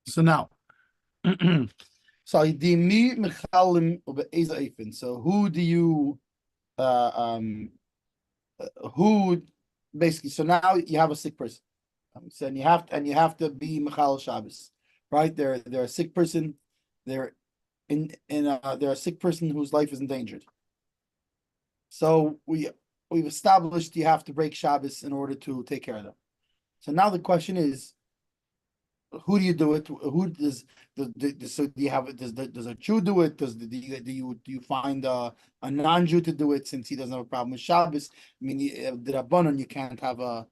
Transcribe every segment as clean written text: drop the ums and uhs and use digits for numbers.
So now, so who do you who basically? So now you have a sick person. So and you have to be Mechal Shabbos, right? They're a sick person. They're they're a sick person whose life is endangered. So we've established you have to break Shabbos in order to take care of them. So now the question is, who do you do it? Who does so do you have does a Jew do it? Do you find a non-Jew to do it since he doesn't have a problem with Shabbos? I mean, the Rabbanon, you can't have a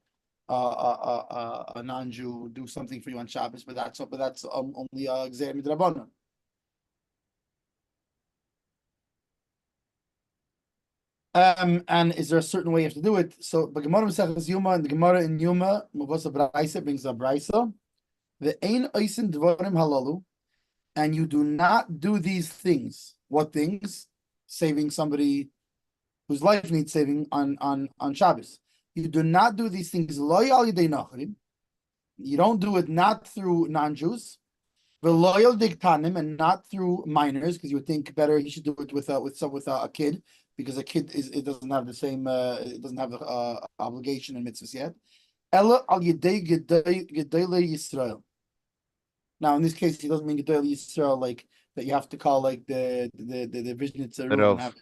non-Jew do something for you on Shabbos, but that's only a Gzeir Midrabanan. And is there a certain way you have to do it? So, but Gemara Maseches Yuma, and the Gemara in Yuma, Mavasa Braisa brings a Braisa. The Ein Oisin Dvarim Halalu, and you do not do these things. What things? Saving somebody whose life needs saving on Shabbos. You do not do these things. Loyal Yidei Nachrim. You don't do it not through non-Jews. Loyal Diktanim, and not through minors, because you would think better he should do it with a kid, because a kid it doesn't have the same it doesn't have the obligation and mitzvahs yet. Ella al Yidei Gedolei Yisrael. Now in this case, he doesn't mean Gedolei Yisrael like that you have to call like the Vizhnitzer and have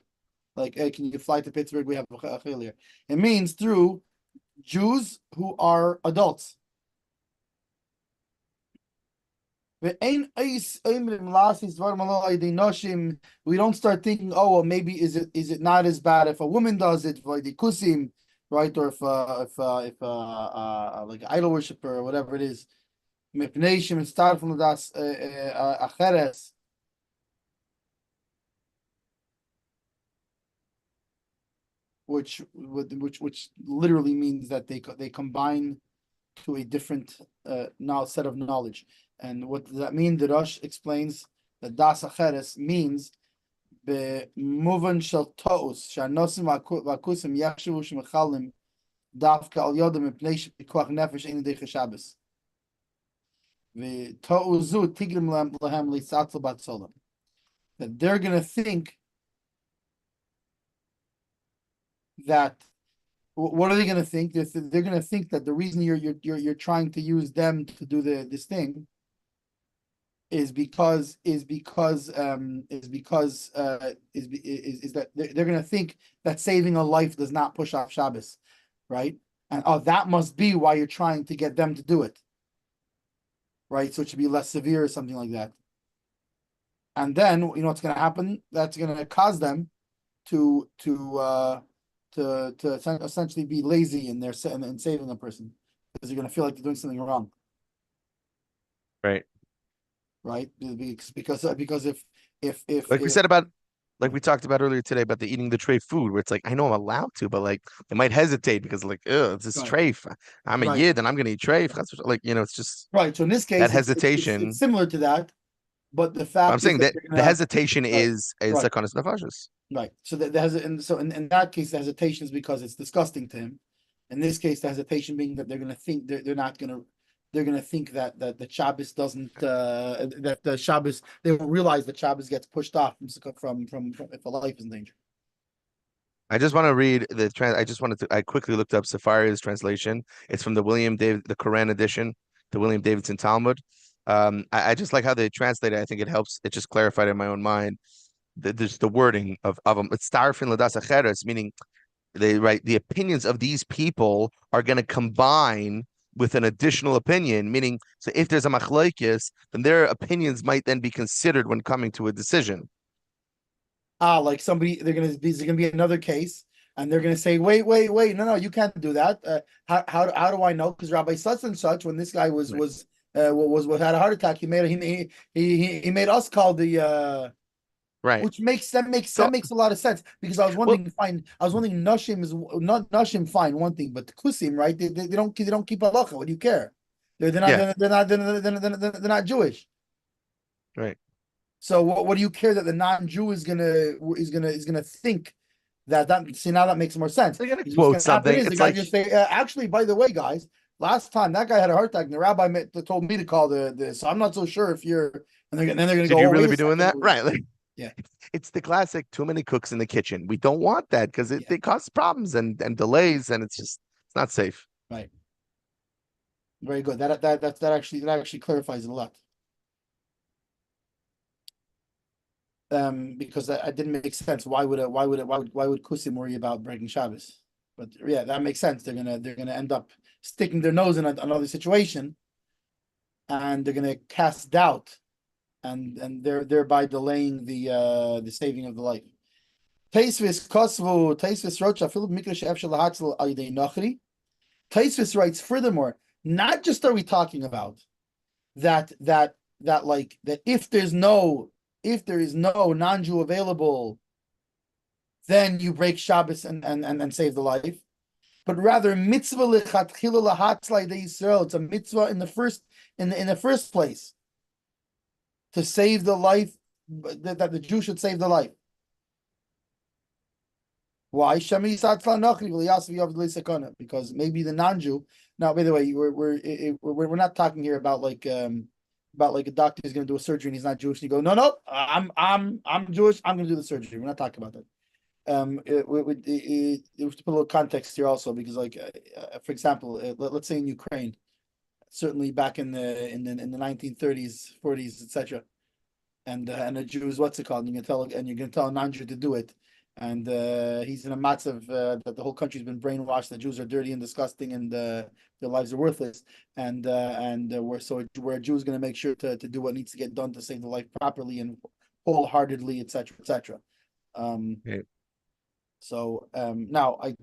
like, hey, can you fly to Pittsburgh? We have a failure. It means through Jews who are adults. We don't start thinking, oh, well, maybe is it not as bad if a woman does it, right? Or if like idol worshiper or whatever it is, which literally means that they combine to a different now set of knowledge. And what does that mean? The Rosh explains that das acheres means be moven shel to'us shanosim vakusim yachshavu shmechalim davka al yodam mipnei shepikuach nefesh ein dei Shabbos. V'to'uzu tigrim lahem lisatzal bat solam. That they're going to think that. What are they going to think? They're going to think that the reason you're trying to use them to do this thing is because that they're going to think that saving a life does not push off Shabbos, right? And that must be why you're trying to get them to do it, right? So it should be less severe or something like that. And then you know what's going to happen? That's going to cause them to essentially be lazy in saving a person, because you're going to feel like they're doing something wrong. Right. Because if like we said about, like we talked about earlier today about the eating the treif food, where it's like, I know I'm allowed to, but like they might hesitate because like, it's this treif. I'm a yid and I'm going to eat treif. Like, you know, it's just right. So in this case, that hesitation it's similar to that, but the fact I'm saying that the hesitation is sakonas nefashos. Right. So in that case, the hesitation is because it's disgusting to him. In this case, the hesitation being that they're going to think they're going to think that the Shabbos doesn't that the Shabbos, they will realize that Shabbos gets pushed off from if a life is in danger. I just want to read I quickly looked up Safari's translation. It's from the Quran edition, the William Davidson Talmud. I just like how they translate it. I think it helps. It just clarified in my own mind. There's the wording of them. It's starfin ladas acheres, meaning they write the opinions of these people are going to combine with an additional opinion, meaning, so if there's a machlokes, then their opinions might then be considered when coming to a decision. Like somebody, there's going to be another case, and they're going to say, wait, no, you can't do that. How do I know? Because Rabbi such and such, when this guy was had a heart attack, he made us call the right, which makes a lot of sense, because I was wondering, Nashim is not Nashim, fine, one thing, but Kusim, right? They don't keep halacha. What do you care? They're not Jewish, right? So what do you care that the non-Jew is gonna think that? See, now that makes more sense. They're gonna quote something. It's like just say, actually, by the way, guys, last time that guy had a heart attack, and the rabbi told me to call the. So I'm not so sure if you're. And then they're going to Should go, you oh, really wait a be doing second. that? Right. Like, Yeah. it's the classic too many cooks in the kitchen. We don't want that because Yeah. it causes problems and delays, and it's not safe. Right. Very good. That actually clarifies it a lot. Because that didn't make sense. Why would Kusim worry about breaking Shabbos? But yeah, that makes sense. They're gonna end up sticking their nose in another situation, and they're gonna cast doubt, and thereby delaying the saving of the life. Taisvis Kosvu Taisvis Rocha Philip Mikdash Efshel Hatzel Aydei Nachri. Taisvis writes furthermore, not just are we talking about that like that if there is no non-Jew available, then you break Shabbos and save the life. But rather mitzvah lechatchila lahatzlai de Yisrael. It's a mitzvah in the first place to save the life, that the Jew should save the life. Why? Because maybe the non-Jew. Now, by the way, we're not talking here about like a doctor is going to do a surgery and he's not Jewish. And you go, no, I'm Jewish. I'm going to do the surgery. We're not talking about that. We have to put a little context here also, because like for example, let's say in Ukraine, certainly back in the 1930s, 40s, etc. And a Jew is what's it called? And you're gonna tell a non-Jew to do it, and he's in a matzav that the whole country's been brainwashed that Jews are dirty and disgusting and their lives are worthless, and where a Jew is going to make sure to do what needs to get done to save the life properly and wholeheartedly, etc., etc. Okay. So now I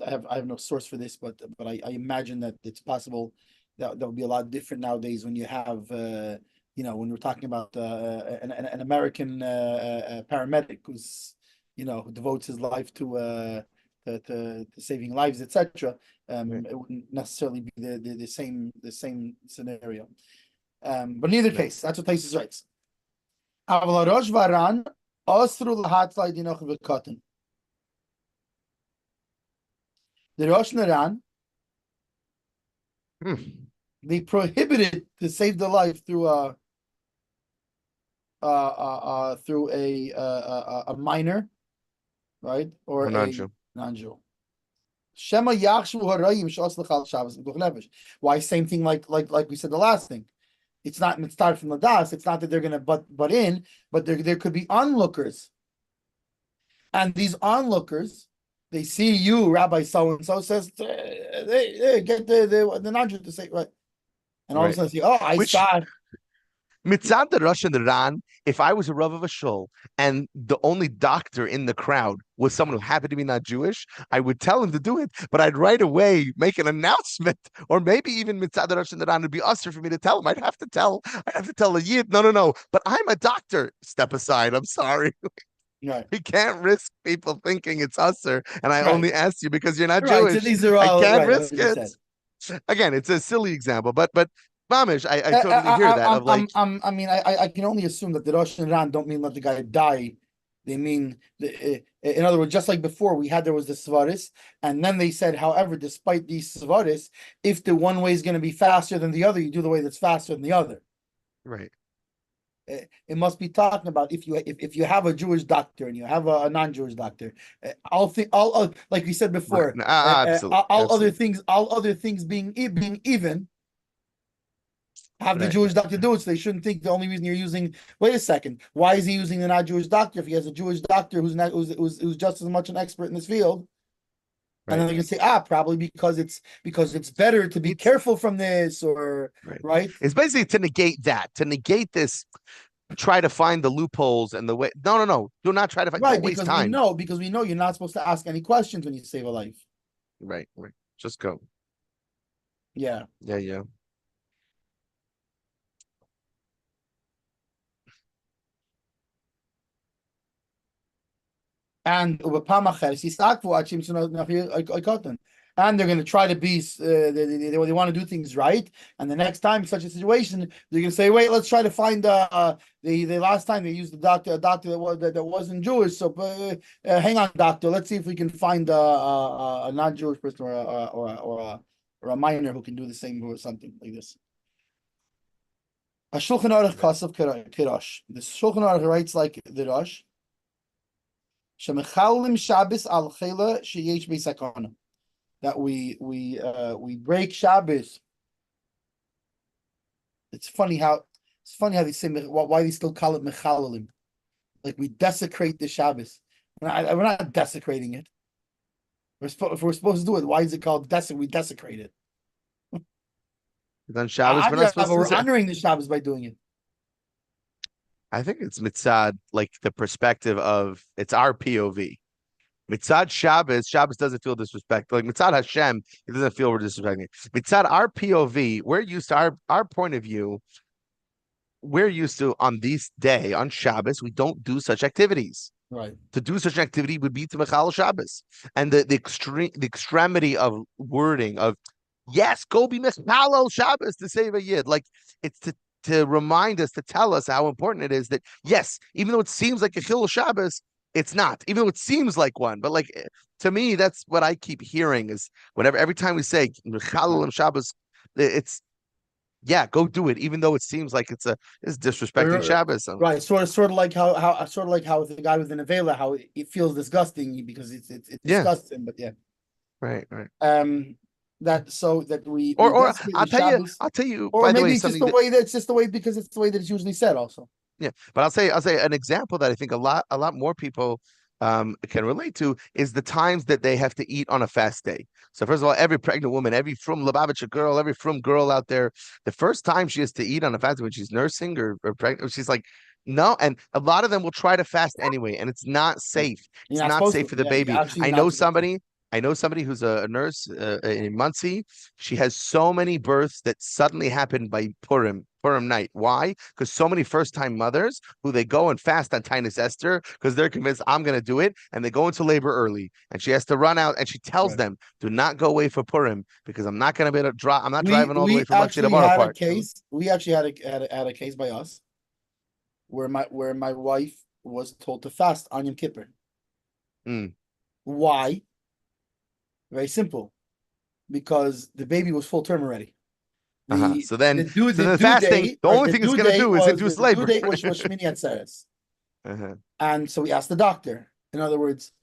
have no source for this, but I imagine that it's possible that would be a lot different nowadays when you have when we're talking about an American paramedic who's who devotes his life to saving lives, etc. Right. It wouldn't necessarily be the same scenario. But in either case, that's what Taisus writes. The Rosh Naran, they prohibited to save the life through a minor, right, or a non-Jew. Shema Yachshu Harayim Shos L'Chal Shabbos B'Duch Nefesh. Why? Same thing like we said the last thing. It's not mitzvah from the das. It's not that they're going to butt in, but there could be onlookers, and these onlookers, they see you, Rabbi so and so says, they get the non-Jew to say right, and all of a sudden say, oh, I saw it. Mitzad the Rosh and the Ran, if I was a Rav of a shul and the only doctor in the crowd was someone who happened to be not Jewish, I would tell him to do it, but I'd right away make an announcement, or maybe even Mitzad the Rosh and the Ran would be usher for me to tell him. I'd have to tell a Yid, no, but I'm a doctor. Step aside. I'm sorry. Right. We can't risk people thinking it's usher, and I only asked you because you're not Jewish. So these are all, I can't risk it. Again, it's a silly example, but Mamish, I totally hear that. I can only assume that the Rosh and Ran don't mean let the guy die. They mean, in other words, just like before, there was the Svaris, and then they said, however, despite these Svaris, if the one way is going to be faster than the other, you do the way that's faster than the other. Right. It must be talking about if you have a Jewish doctor and you have a non-Jewish doctor, all like we said before, all other things being even. Have the Jewish doctor do it, so they shouldn't think the only reason you're using. Wait a second, why is he using the non-Jewish doctor if he has a Jewish doctor who's just as much an expert in this field? Right. And then they can say, probably because it's better to be careful from this, or right. It's basically to negate this. Try to find the loopholes and the way. No. Do not try to find. Don't waste time. Because we know you're not supposed to ask any questions when you save a life. Right. Just go. Yeah. And they're going to try to be they want to do things right, and the next time such a situation they're going to say, wait, let's try to find the last time they used a doctor that wasn't Jewish, so hang on, doctor, let's see if we can find a non-Jewish person or or a minor who can do the same or something like this. A Shulchan Aruch Kasav Kirash. The Shulchan Aruch writes like the Rosh. Shemechalim Shabbos al Chela sheyesh beisakana. That we break Shabbos. It's funny how they say why they still call it mechalalim. Like we desecrate the Shabbos. We're not desecrating it. If we're supposed to do it, why is it called desecrate? We desecrate it. On Shabbos, we're not supposed to. We're honoring the Shabbos by doing it. I think it's mitzad, like the perspective of it's our POV. Mitzad Shabbos doesn't feel disrespect. Like mitzad Hashem, it doesn't feel we're disrespecting. Mitzad our POV, we're used to our point of view. We're used to on this day on Shabbos, we don't do such activities. Right. To do such an activity would be to Mechal Shabbos, and the extremity of wording of yes, go be Mechal Shabbos to save a yid. Like it's to remind us, to tell us how important it is that yes, even though it seems like a Chil Shabbos, it's not. Even though it seems like one, but like to me, that's what I keep hearing is every time we say Mechal Shabbos, it's yeah, go do it, even though it seems like it's disrespecting Shabbos. Right, sort of like how the guy with the nevela, how it feels disgusting because it disgusts him, but yeah. Right. That we or I'll tell you. Or by maybe the way, it's just the way it's just the way because it's the way that it's usually said also. Yeah, but I'll say an example that I think a lot more people can relate to is the times that they have to eat on a fast day. So first of all, every pregnant woman, every from Lubavitcher girl, every from girl out there, the first time she has to eat on a fast day when she's nursing or pregnant, she's like, no. And a lot of them will try to fast anyway, and it's not safe. It's not safe for the baby. I know somebody who's a nurse in Muncie. She has so many births that suddenly happened by Purim night. Why? Because so many first-time mothers who they go and fast on Tinus Esther because they're convinced I'm going to do it, and they go into labor early, and she has to run out, and she tells them, "Do not go away for Purim because I'm not going to be able to drive. I'm not driving all the way from Muncie to Park." We actually had a case by us where my wife was told to fast on Yom Kippur. Why? Very simple, because the baby was full term already. So the fasting, the only thing it's going to do is induce labor. The due date was Shmini Atzeres. And so we asked the doctor, in other words,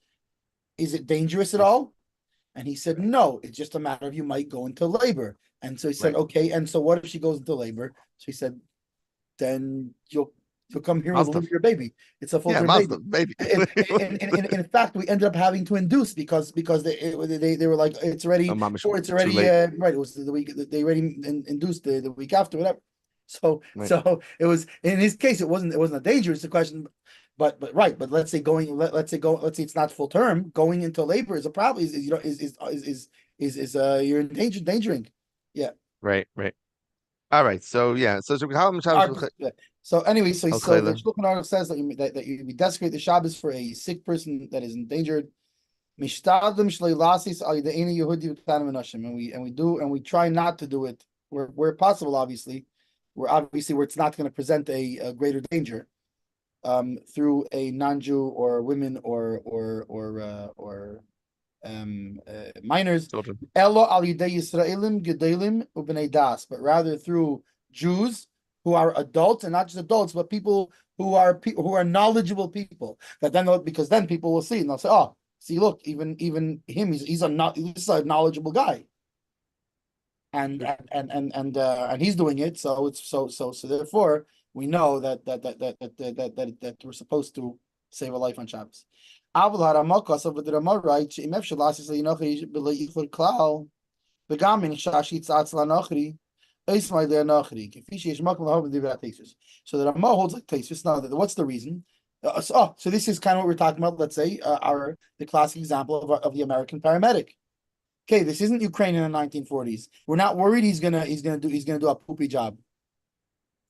is it dangerous at all? And he said, no, it's just a matter of you might go into labor. And so he said, okay, and so what if she goes into labor? So he said, then you'll come here and deliver your baby. It's a full-term baby. In fact, we ended up having to induce because they were like, it's already, or it's already right. It was the week they already induced the week after, whatever. So it was in his case, it wasn't a dangerous question, but let's say it's not full term. Going into labor is a problem. You're endangering. Yeah. Right. All right. So yeah. So anyway, so the Shulchan Aruch says that you desecrate the Shabbos for a sick person that is endangered. And we try not to do it where possible, obviously. Where it's not going to present a greater danger through a non-Jew or women or minors. But rather through Jews who are adults, and not just adults, but people who are knowledgeable people. Because then people will see and they'll say, "Oh, see, look, even him, he's a knowledgeable guy, and he's doing it. So it's so therefore we know that we're supposed to save a life on Shabbos." So the Rama holds like Taisus. Now, what's the reason? So this is kind of what we're talking about. Let's say the classic example of the American paramedic. Okay, this isn't Ukraine in the 1940s. We're not worried he's gonna do a poopy job.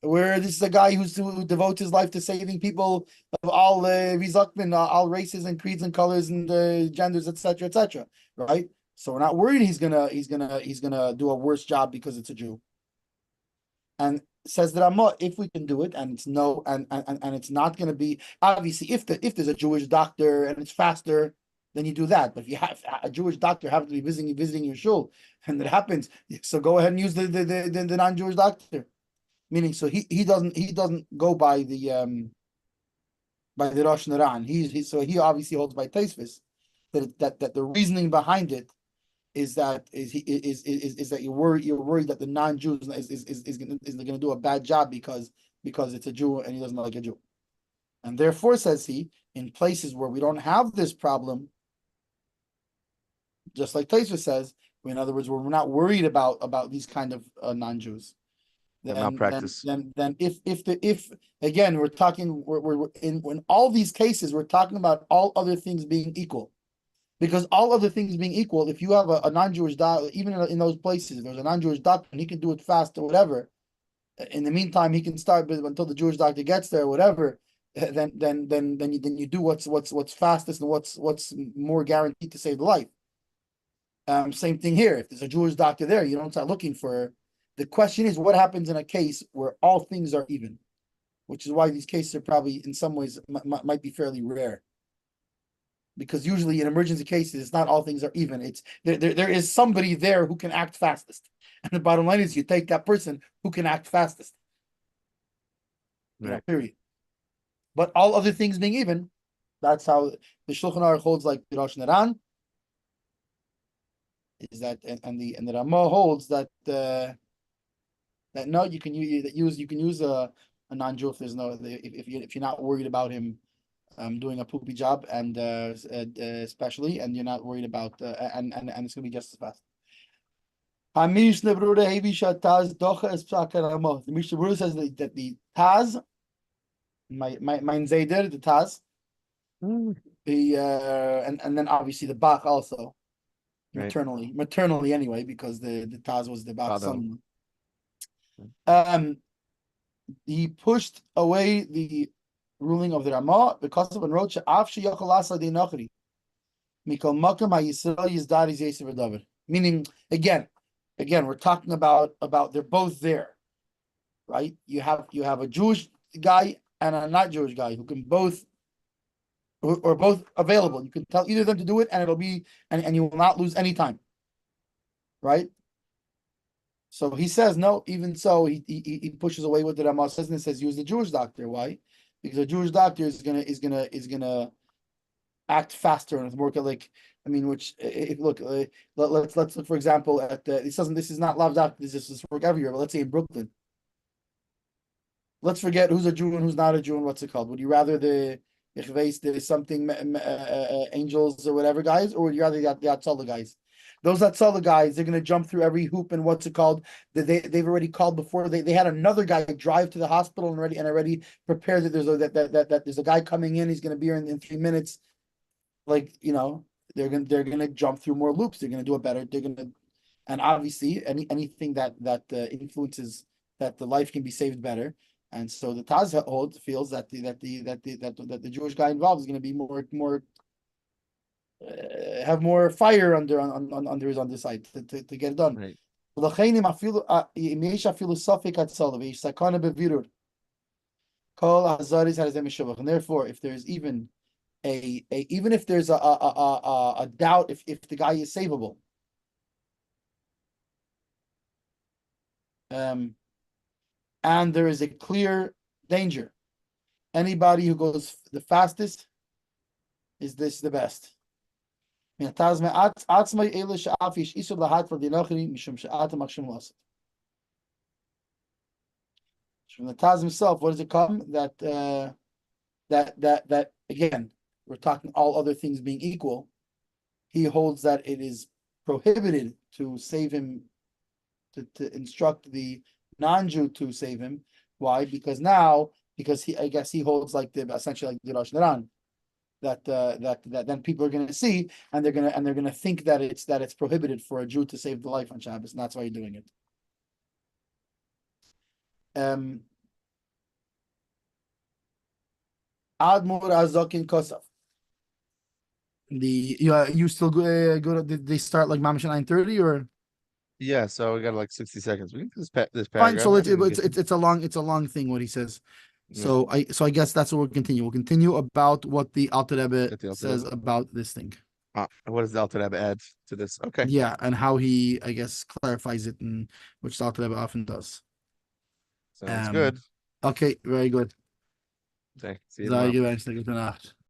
Where this is a guy who devotes his life to saving people of all all races and creeds and colors and genders, etc., right? So we're not worried he's gonna do a worse job because it's a Jew. And says the Rama, if we can do it, and it's and it's not going to be obviously if there's a Jewish doctor and it's faster, then you do that. But if you have a Jewish doctor happen to be visiting your shul, and it happens, so go ahead and use the non-Jewish doctor. Meaning, so he doesn't go by the Rosh Naran. He obviously holds by Taisvis that the reasoning behind it is that you're worried that the non-Jew is going to do a bad job because it's a Jew and he doesn't like a Jew, and therefore, says he, in places where we don't have this problem, just like Taisvis says, in other words, where we're not worried about these kind of non-Jews. Malpractice. Then if again we're talking we're in all these cases we're talking about all other things being equal, because all other things being equal, if you have a non-Jewish doctor, even in those places, if there's a non-Jewish doctor and he can do it fast or whatever, in the meantime he can start until the Jewish doctor gets there or whatever, then you do what's fastest and what's more guaranteed to save the life. Same thing here. If there's a Jewish doctor there, you don't start looking for. The question is, what happens in a case where all things are even, which is why these cases are probably, in some ways, might be fairly rare. Because usually in emergency cases, it's not all things are even. It's there is somebody there who can act fastest, and the bottom line is you take that person who can act fastest. Right. Period. But all other things being even, that's how the Shulchan Aruch holds, like Rosh Naran. Is that and the Ramah holds that. That no, you can use a non-Jew if there's if you're not worried about him doing a poopy job, and especially, and you're not worried about and it's gonna be just as fast. The Mishnah Berurah says that the Taz, my Zayder, the Taz, the and then obviously the Bach also, Right. maternally anyway, because the Taz was the Bach's son. He pushed away the ruling of the Ramah because of wrote meaning again we're talking about they're both there, right? You have a Jewish guy and a not Jewish guy who can both or both available. You can tell either of them to do it and it'll be and you will not lose any time, right? So he says no. Even so, he pushes away what the Ramah says and says use the Jewish doctor. Why? Because a Jewish doctor is gonna act faster and more like which look. Let's look, for example, at this is not lav doctor. This is work everywhere. But let's say in Brooklyn, let's forget who's a Jew and who's not a Jew and what's it called. Would you rather the something angels or whatever guys, or would you rather the Atzala guys? Those Atzala guys, they're going to jump through every hoop and what's it called? They've already called before. They had another guy drive to the hospital and already prepared that there's a guy coming in. He's going to be here in 3 minutes. Like they're going to jump through more loops. They're going to do it better. They're going to, and obviously anything that influences that the life can be saved better. And so the Taz feels that the Jewish guy involved is going to be more. Have more fire under his underside to get it done. Right. And therefore, if there's even even if there's a doubt if the guy is savable, and there is a clear danger, anybody who goes the fastest is the best. From the Taz himself, what does it come that again we're talking all other things being equal, he holds that it is prohibited to save him, to instruct the non-Jew to save him. Why? Because he holds like essentially like the Rosh Naran. That then people are going to see, and they're going to think that it's prohibited for a Jew to save the life on Shabbos, and that's why you're doing it. Admur Azokin Kosov. You still go to, did they start like Mamish at 9:30 or? Yeah, so we got like 60 seconds. We can this paragraph. Fine, so it's a long thing what he says. So I guess that's what we'll continue. We'll continue about what the Alter Rebbe says about this thing. What does the Alter Rebbe add to this? Okay, Yeah, and how he, I guess, clarifies it, and which the Alter Rebbe often does. sounds Um, good. okay, very good. Okay, see you Sage tomorrow. ich, eine gute Nacht.